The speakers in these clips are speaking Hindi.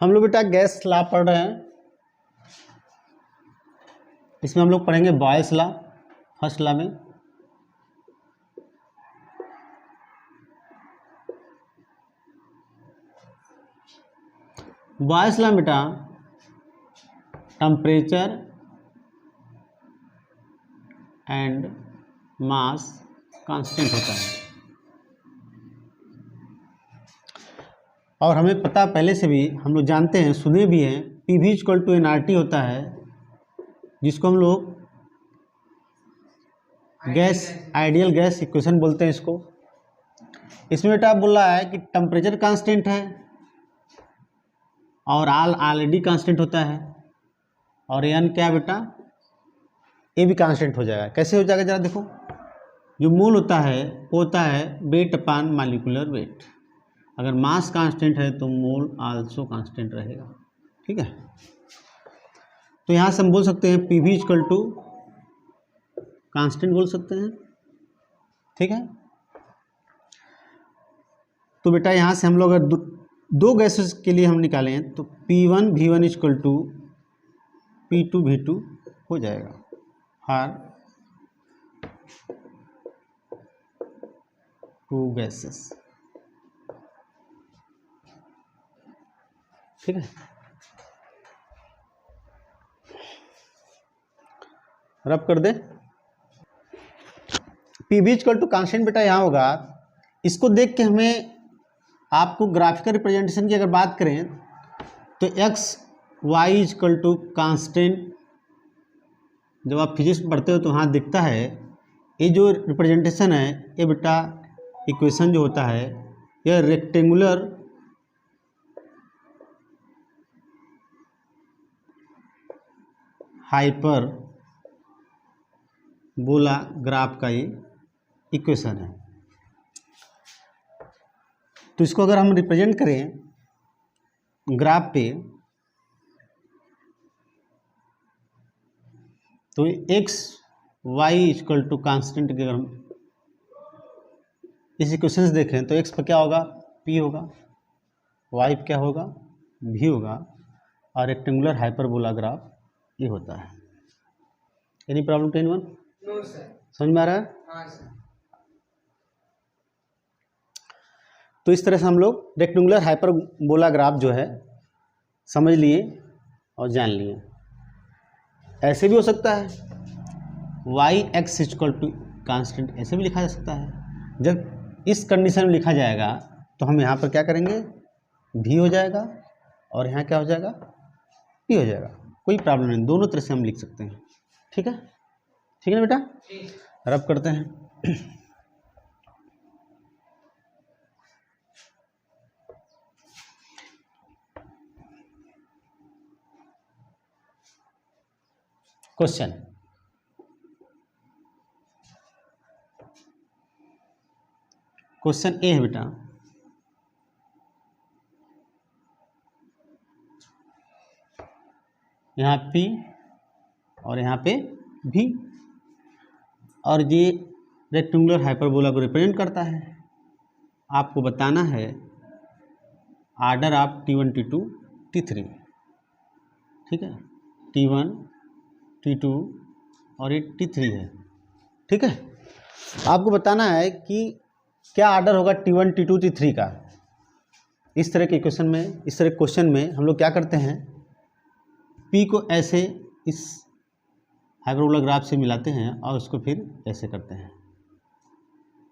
हम लोग बेटा गैस लॉ पढ़ रहे हैं। इसमें हम लोग पढ़ेंगे बॉयल्स लॉ। फर्स्ट लॉ में बॉयल्स लॉ बेटा टेम्परेचर एंड मास कांस्टेंट होता है। और हमें पता पहले से भी, हम लोग जानते हैं, सुने भी हैं, PV इक्वल टू NRT होता है, जिसको हम लोग गैस आइडियल गैस इक्वेशन बोलते हैं इसको। इसमें बेटा आप बोल रहा है कि टेम्परेचर कांस्टेंट है और ऑलरेडी कांस्टेंट होता है, और n क्या बेटा, ये भी कांस्टेंट हो जाएगा। कैसे हो जाएगा जरा देखो। जो मोल होता है वो होता है वेट अपान मॉलिक्यूलर वेट। अगर मास कांस्टेंट है तो मोल आल्सो कांस्टेंट रहेगा। ठीक है, तो यहाँ से हम बोल सकते हैं PV इक्वल टू कांस्टेंट बोल सकते हैं। ठीक है, तो बेटा यहाँ से हम लोग अगर दो गैसेस के लिए हम निकालें तो P1 V1 equal to P2 V2 हो जाएगा फॉर टू गैसेस। ठीक है, रब कर दे। PV इक्वल टू कांस्टेंट बेटा यहाँ होगा। इसको देख के हमें आपको ग्राफिकल रिप्रेजेंटेशन की अगर बात करें तो x y equal to constant, जब आप फिजिक्स पढ़ते हो तो वहाँ दिखता है। ये जो रिप्रेजेंटेशन है ये बेटा इक्वेशन जो होता है यह रेक्टेंगुलर हाइपर बोला ग्राफ का ये इक्वेशन है। तो इसको अगर हम रिप्रेजेंट करें ग्राफ पे तो x y equal to constant के अगर हम इस इक्वेशन से देखें तो x पर क्या होगा, p होगा, y पर क्या होगा, v होगा, और रेक्टेंगुलर हाइपरबोला ग्राफ ये होता है। Any problem ten one? No sir. समझ में आ रहा है? हाँ सर। तो इस तरह से हम लोग रेक्टेंगुलर हाइपरबोला ग्राफ जो है समझ लिए और जान लिए। ऐसे भी हो सकता है y x equal to constant, ऐसे भी लिखा जा सकता है। जब इस कंडीशन में लिखा जाएगा तो हम यहाँ पर क्या करेंगे, v हो जाएगा और यहाँ क्या हो जाएगा, p हो जाएगा। कोई प्रॉब्लम नहीं, दोनों तरह से हम लिख सकते हैं। ठीक है, ठीक है ना बेटा। रब करते हैं। क्वेश्चन ए है बेटा, यहाँ P और यहाँ पे V, और ये रेक्टेंगुलर हाइपरबोला को रिप्रेजेंट करता है। आपको बताना है order of T1 T2 T3। ठीक है, T1 T2 और ये T3 है। ठीक है, आपको बताना है कि क्या आर्डर होगा T1 T2 T3 का। इस तरह के इक्वेशन में, इस तरह के क्वेश्चन में हम लोग क्या करते हैं, P को ऐसे इस हाइपरबोला ग्राफ से मिलाते हैं और उसको फिर ऐसे करते हैं।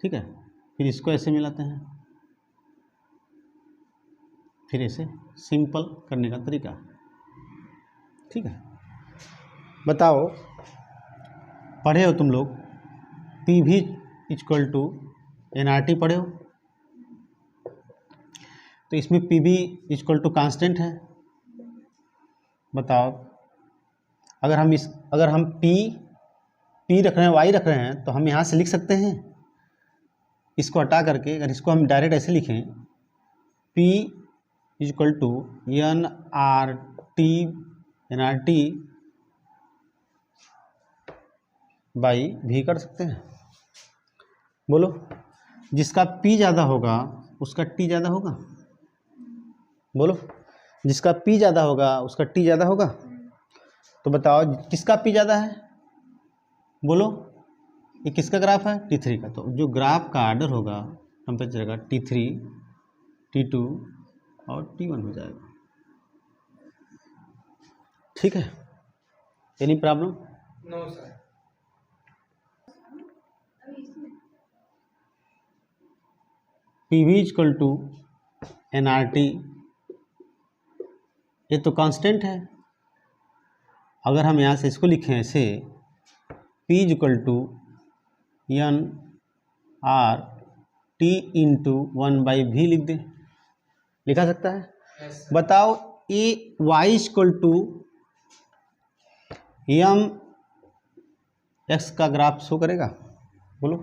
ठीक है, फिर इसको ऐसे मिलाते हैं, फिर ऐसे, सिंपल करने का तरीका। ठीक है, बताओ पढ़े हो तुम लोग PV इक्वल टू NRT पढ़े हो? तो इसमें PV इक्वल टू कांस्टेंट है। बताओ अगर हम P रख रहे हैं, Y रख रहे हैं, तो हम यहाँ से लिख सकते हैं इसको हटा करके। अगर इसको हम डायरेक्ट ऐसे लिखें P equal to NRT by V कर सकते हैं। बोलो, जिसका P ज़्यादा होगा उसका T ज़्यादा होगा। बोलो, जिसका P ज़्यादा होगा उसका T ज़्यादा होगा। तो बताओ किसका P ज़्यादा है, बोलो। ये किसका ग्राफ है, T3 का। तो जो ग्राफ का आर्डर होगा टेम्परेचर का T3, T2 और T1 हो जाएगा। ठीक है, any problem? No sir. PV equal to nRT, ये तो कांस्टेंट है। अगर हम यहाँ से इसको लिखें ऐसे, P equal to nRT into 1/v लिख दें, लिखा सकता है। yes, बताओ ये y equal to m x का ग्राफ शो करेगा, बोलो।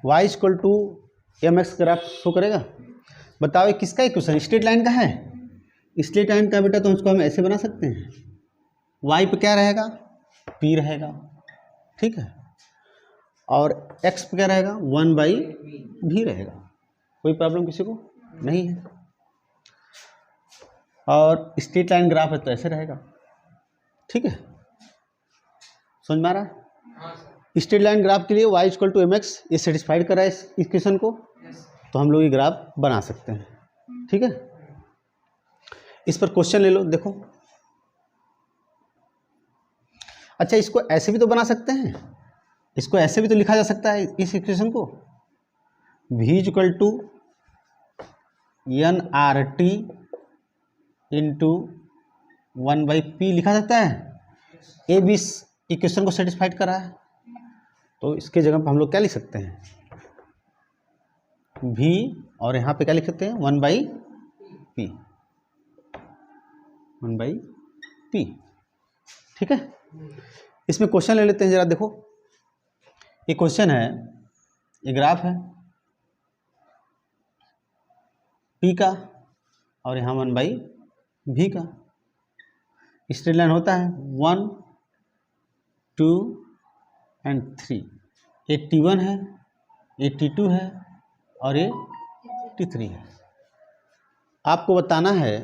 y equal to M X graph show करेगा। बताओ ये किसका इक्वेशन, स्ट्रेट लाइन का है। स्ट्रेट लाइन का बेटा तो उसको हम ऐसे बना सकते हैं, y पे क्या रहेगा, p रहेगा, ठीक है, और x पे क्या रहेगा, 1/v रहेगा। कोई प्रॉब्लम किसी को नहीं है। और स्ट्रेट लाइन ग्राफ है तो ऐसे रहेगा, ठीक है, समझ में आ रहा है। हाँ सर। स्ट्रेट लाइन ग्राफ के लिए y equal to M X ये सेटिस्फाइड करा है इस इक्वेशन को, yes, तो हम लोग ये ग्राफ बना सकते हैं, ठीक है। इस पर क्वेश्चन ले लो, देखो। अच्छा, इसको ऐसे भी तो बना सकते हैं, इसको ऐसे भी तो लिखा जा सकता है इस इक्वेशन को, v equal to nRT into 1/p लिखा सकता है। ए भी इस इक्वेशन को सेटिस्फाइड करा है, तो इसके जगह पर हम लोग क्या लिख सकते हैं, v, और यहाँ पे क्या लिख सकते हैं, 1/p, 1/p, ठीक है। इसमें क्वेश्चन ले लेते हैं जरा, देखो। ये क्वेश्चन है, ये ग्राफ है p का और यहाँ 1/v का। स्ट्रेट लाइन होता है 1, 2 एंड 3। ये T1 है, ये T2 है और ये T3 है। आपको बताना है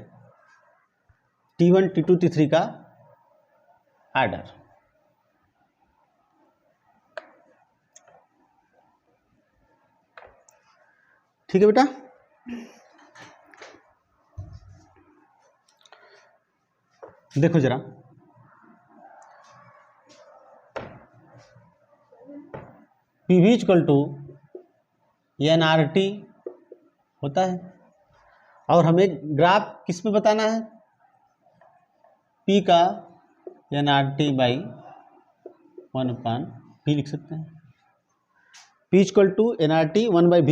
T1, T2, T3 का आर्डर। ठीक है बेटा, देखो जरा, PV इक्वल टू nRT होता है, और हमें ग्राफ किस में बताना है, P का nRT/1/p लिख सकते हैं। P equal to nRT 1/v,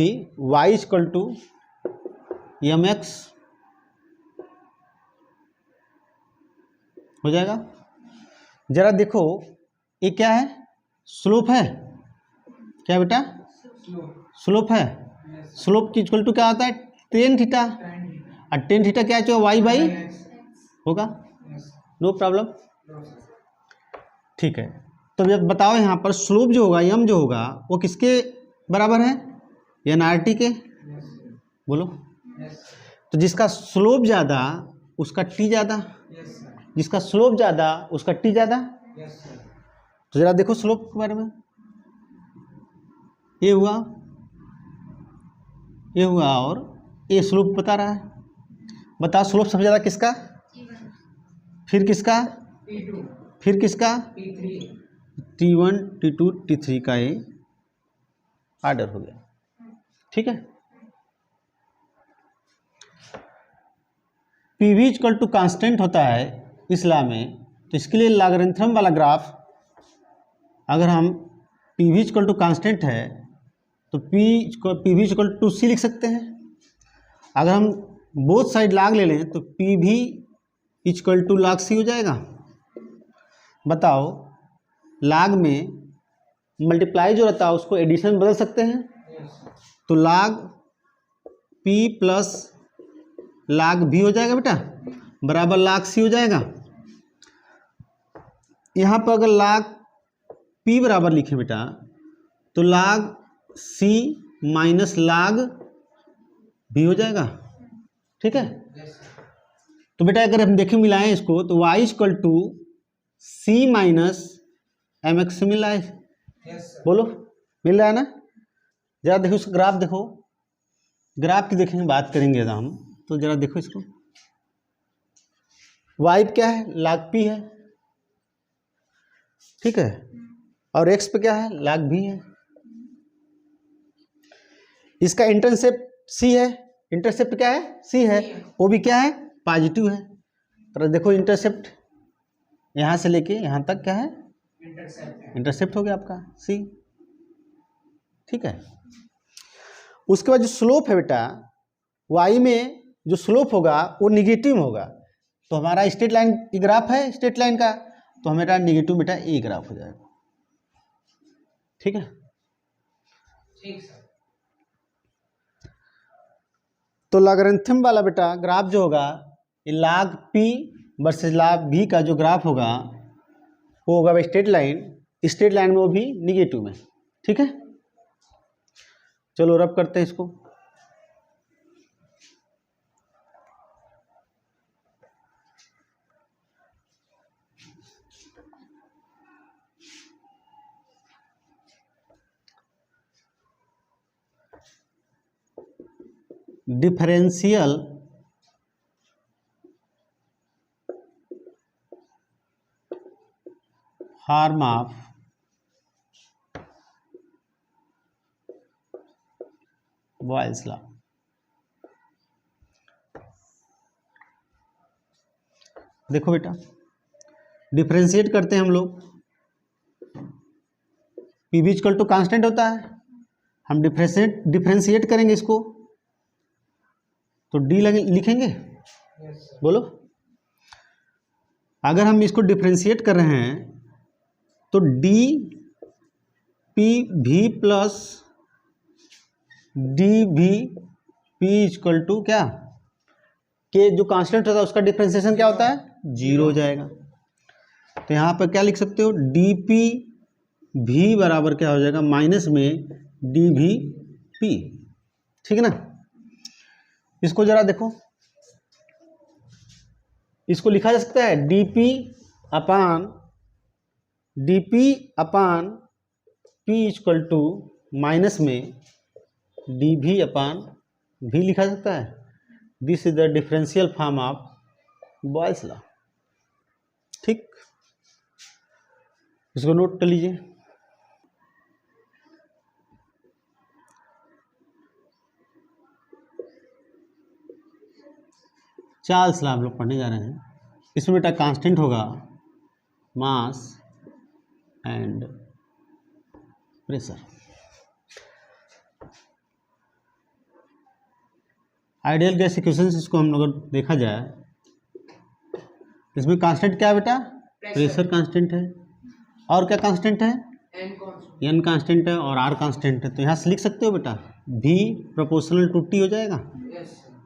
y equal to mx हो जाएगा। जरा देखो ये क्या है, स्लोप है, क्या बेटा, स्लोप है। स्लोप की इक्वल टू क्या होता है, टेन थीटा, और टेन थीटा क्या चाहिए, y/, होगा, नो प्रॉब्लम, ठीक है। तो जब बताओ यहाँ पर स्लोप जो होगा, m जो होगा वो किसके बराबर है, nRT के, बोलो। तो जिसका स्लोप ज़्यादा उसका t ज़्यादा, जिसका स्लोप ज़्यादा उसका t ज़्यादा। तो जरा देखो स्लोप के बारे में, ये हुआ, ये हुआ, और ये स्लोप बता रहा है। बताओ स्लोप सबसे ज़्यादा किसका, फिर किसका, फिर किसका, T1, T2, T3 का ये आर्डर हो गया, ठीक है। PV इक्वल टू कांस्टेंट होता है इस लॉ में, तो इसके लिए लॉगरिथम वाला ग्राफ, अगर हम PV इक्वल टू कांस्टेंट है तो PV इक्वल टू C लिख सकते हैं। अगर हम बोथ साइड लॉग ले लें तो PV equal to log C हो जाएगा। बताओ लॉग में मल्टीप्लाई जो रहता है उसको एडिशन बदल सकते हैं, तो log P plus log V हो जाएगा बेटा, बराबर log C हो जाएगा। यहाँ पर अगर log P बराबर लिखें बेटा तो log C minus log V हो जाएगा, ठीक है। तो बेटा अगर हम देखें मिलाएं इसको तो y equal to C minus M x मिल रहा है। बोलो मिल रहा है ना। जरा देखो इसका ग्राफ, देखो ग्राफ की देखेंगे, बात करेंगे हम तो जरा देखो इसको। y क्या है, log p है, ठीक है, और x पे क्या है, log v है। इसका इंटरसेप्ट c है, इंटरसेप्ट क्या है, c है, वो भी क्या है, पॉजिटिव है। तो देखो इंटरसेप्ट यहां से लेके यहां तक क्या है, इंटरसेप्ट हो गया आपका c, ठीक है। उसके बाद जो स्लोप है बेटा, y में जो स्लोप होगा वो निगेटिव होगा, तो हमारा स्ट्रेट लाइन की ग्राफ है, स्ट्रेट लाइन का, तो हमारा निगेटिव बेटा ए ग्राफ हो जाएगा, ठीक है। ठीक सर। तो लॉगरिथम वाला बेटा ग्राफ जो होगा ये log p versus log v का जो ग्राफ होगा वो होगा स्ट्रेट लाइन, स्ट्रेट लाइन में वो भी निगेटिव में, ठीक है। चलो रब करते हैं इसको। Differential form of Boyle's law. देखो बेटा डिफरेंशिएट करते हैं हम लोग, P V equal to constant होता है, हम डिफरेंशिएट करेंगे इसको तो डी लिखेंगे। बोलो अगर हम इसको डिफरेंशिएट कर रहे हैं तो डी पी भी प्लस डी भी पी इक्वल टू क्या, के जो कांस्टेंट होता है उसका डिफरेंशिएशन क्या होता है, 0 हो जाएगा। तो यहाँ पर क्या लिख सकते हो, डी पी भी बराबर क्या हो जाएगा, माइनस में डी भी पी, ठीक है ना। इसको जरा देखो, इसको लिखा जा सकता है D P upon P equal to minus में डी भी अपान भी लिखा जा सकता है। This is the differential form of Boyle's law, ठीक। इसको नोट कर लीजिए। चार्ल्स लॉ हम लोग पढ़ने जा रहे हैं। इसमें बेटा कांस्टेंट होगा mass and pressure. Ideal gas equation इसको हम लोग देखा जाए, इसमें कांस्टेंट क्या है बेटा, प्रेशर कांस्टेंट है, और क्या कांस्टेंट है, एन कांस्टेंट है, और आर कांस्टेंट है। तो यहाँ से लिख सकते हो बेटा भी प्रोपोर्शनल टू टी हो जाएगा।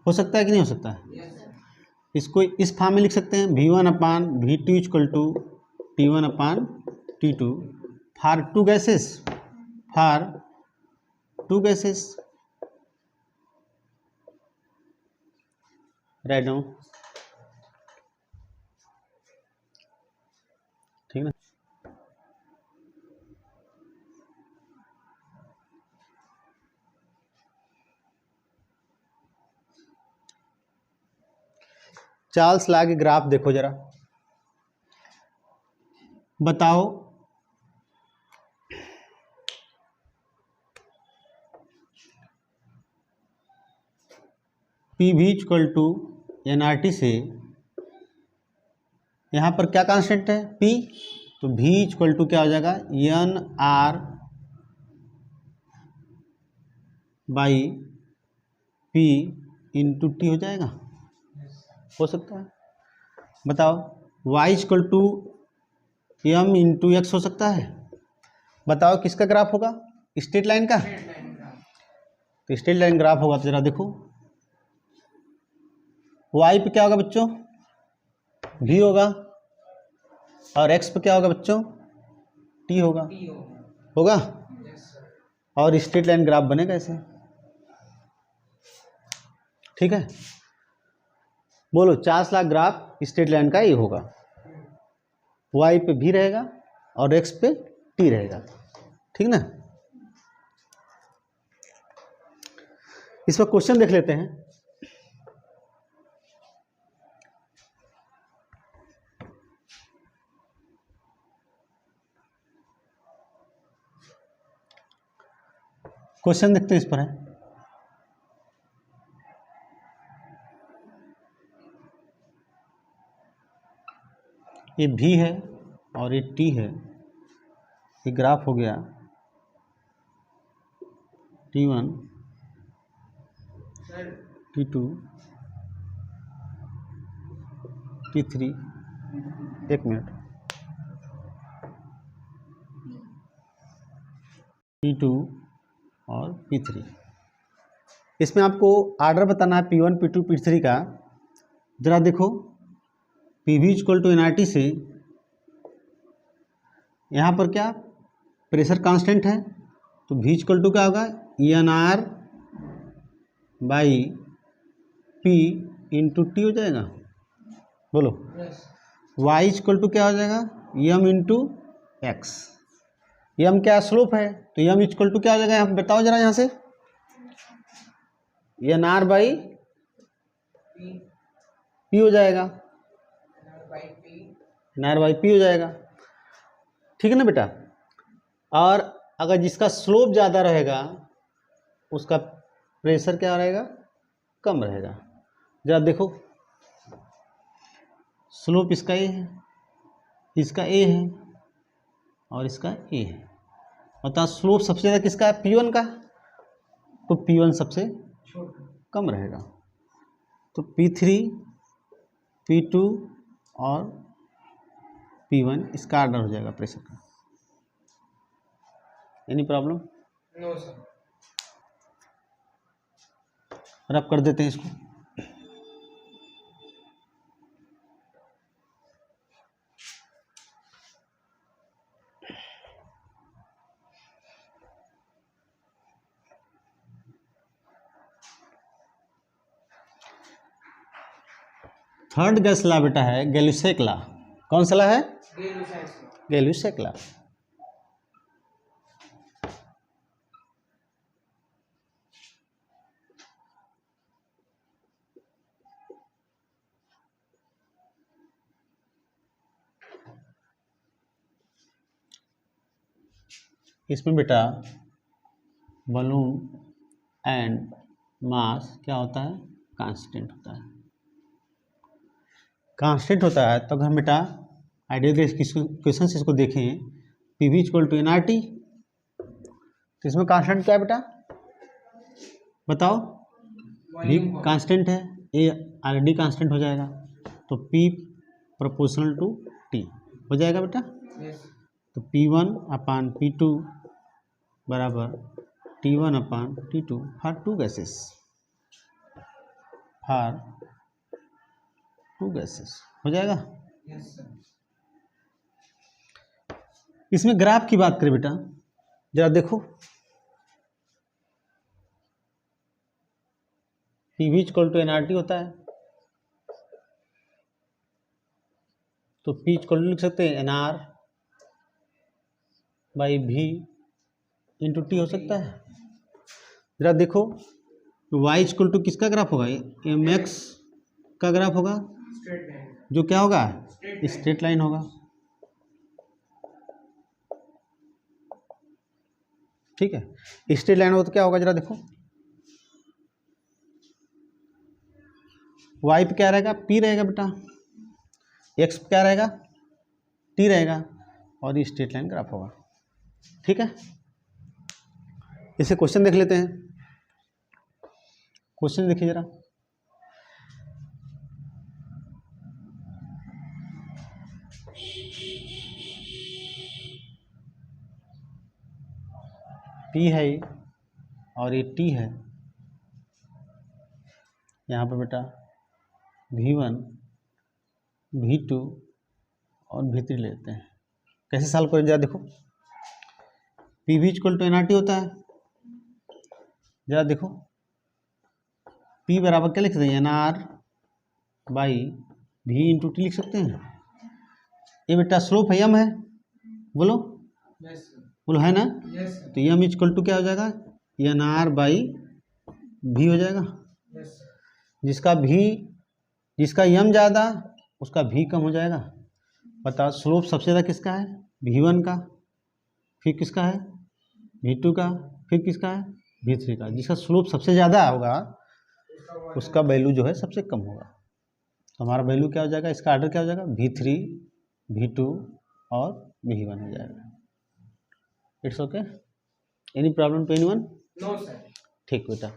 हो सकता है कि नहीं हो सकता है। इसको इस फॉर्म में लिख सकते हैं V1 upon V2 equal to T1 upon T2 for two gases, write down, ठीक ना। चार्ल्स लॉ के ग्राफ देखो जरा, बताओ P V equal to N R T से यहाँ पर क्या कांस्टेंट है, P, तो V इक्वल टू क्या हो जाएगा, N R by P into T हो जाएगा। हो सकता है, बताओ y equal to M into X हो सकता है। बताओ किसका ग्राफ होगा, स्ट्रेट लाइन का। तो स्ट्रेट लाइन ग्राफ होगा तो जरा देखो y पे क्या होगा बच्चों, v होगा, और x पे क्या होगा बच्चों, t होगा। और स्ट्रेट लाइन ग्राफ बनेगा ऐसे, ठीक है। बोलो, चार्ल्स ला ग्राफ स्ट्रेट लाइन का ये होगा, वाई पे भी रहेगा और एक्स पे टी रहेगा, ठीक ना। इस पर क्वेश्चन देख लेते हैं। क्वेश्चन देखते हैं इस पर है, ये भी है और ये टी है, ये ग्राफ हो गया T1 सर T2 T3, एक मिनट, T2 और P3। इसमें आपको आर्डर बताना है P1 P2 P3 का। जरा देखो, PV इक्वल टू NRT से यहाँ पर क्या प्रेशर कांस्टेंट है, तो V इक्वल टू क्या होगा, ENR by P into T हो जाएगा। बोलो, यस Y इक्वल टू क्या हो जाएगा, M इंटू एक्स। M क्या स्लोप है, तो M इक्वल टू क्या हो जाएगा, यहाँ पे बताओ जरा, यहाँ से NR बाई पी P हो जाएगा, by P NR by P हो जाएगा, ठीक है ना बेटा। और अगर जिसका स्लोप ज़्यादा रहेगा उसका प्रेशर क्या रहेगा, कम रहेगा। जरा देखो, स्लोप इसका ए है, इसका ए है और इसका ए है, अतः स्लोप सबसे ज़्यादा किसका है, P1 का, तो P1 सबसे छोटा कम रहेगा, तो P3 P2 और P1 इसका ऑर्डर हो जाएगा प्रेशर का। Any problem? नो सर रब कर देते हैं इसको। थर्ड गैस ला बेटा है गैल्यूसेक ला। कौन सा ला है, गैल्यूसेक ला। इसमें बेटा बलून एंड मास क्या होता है, कांस्टेंट होता है। कांस्टेंट होता है तो अगर हम बेटा आइडियल क्वेश्चन से इसको देखें, PV इक्वल टू NRT, तो इसमें कांस्टेंट क्या है बेटा, बताओ। V कांस्टेंट है, A ऑलरेडी कांस्टेंट हो जाएगा, तो P प्रोपोर्शनल टू T हो जाएगा बेटा। यस तो P1 अपान P2 बराबर T1 upon T2 for two gases, हो जाएगा। यस सर इसमें ग्राफ की बात करें बेटा, जरा देखो, PV इक्वल टू NRT होता है, तो P इक्वल टू लिख सकते हैं NR by V into T हो सकता है। जरा देखो, Y इक्वल टू किसका ग्राफ होगा, MX का ग्राफ होगा, स्ट्रेट लाइन जो क्या होगा, Straight line। स्ट्रेट लाइन होगा, ठीक है। स्ट्रेट लाइन हो तो क्या होगा, जरा देखो, Y पे क्या रहेगा, P रहेगा बेटा, X पे क्या रहेगा, T रहेगा, और ये स्ट्रेट लाइन ग्राफ होगा, ठीक है। इसे क्वेश्चन देख लेते हैं। क्वेश्चन देखिए जरा, P है और ये T है, यहाँ पर बेटा V1 V2 और V3 लेते हैं। कैसे सॉल्व करें, जरा देखो, PV इक्वल टू NRT होता है, जरा देखो P बराबर क्या लिख सकते हैं, NR बाई भी इंटू टी लिख सकते हैं। ये बेटा स्लोप है यम है, बोलो Yes, sir. बोलो है ना। Yes, sir. तो यम इक्वल टू क्या हो जाएगा, एन आर बाई भी हो जाएगा। Yes, sir. जिसका यम ज़्यादा उसका भी कम हो जाएगा। बताओ स्लोप सबसे ज़्यादा किसका है, V1 का, फिर किसका है V2 का, फिर किसका है V3 का। जिसका स्लोप सबसे ज़्यादा होगा उसका वैल्यू जो है सबसे कम होगा। तो हमारा वैल्यू क्या हो जाएगा, इसका आर्डर क्या हो जाएगा, V3, V2 और V1 हो जाएगा। It's okay, any problem to anyone? No, sir. ठीक बेटा।